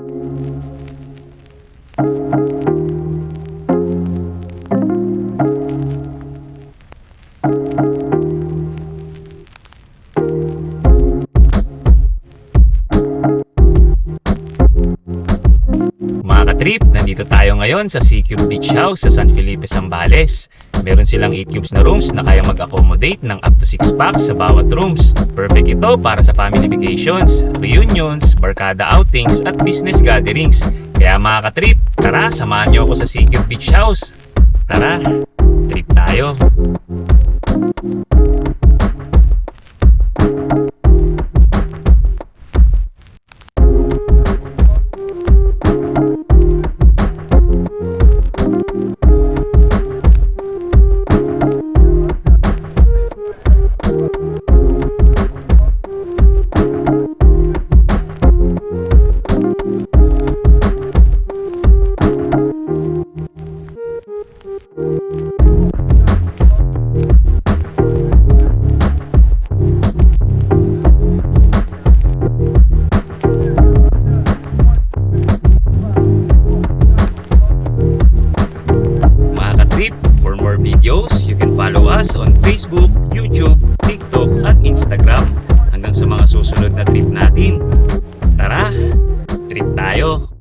Mga ka-trip, nandito tayo ngayon sa C-Cube Beach House sa San Felipe, Zambales. Meron silang 8 cubes na rooms na kayang mag-accommodate ng up to 6 packs sa bawat rooms. Perfect ito para sa family vacations, reunions, barkada outings at business gatherings. Kaya mga ka-trip, tara samahan nyo ako sa C-Cube Beach House. Tara, trip tayo. For more videos, you can follow us on Facebook, YouTube, TikTok at Instagram. Hanggang sa mga susunod na trip natin. Tara, trip tayo!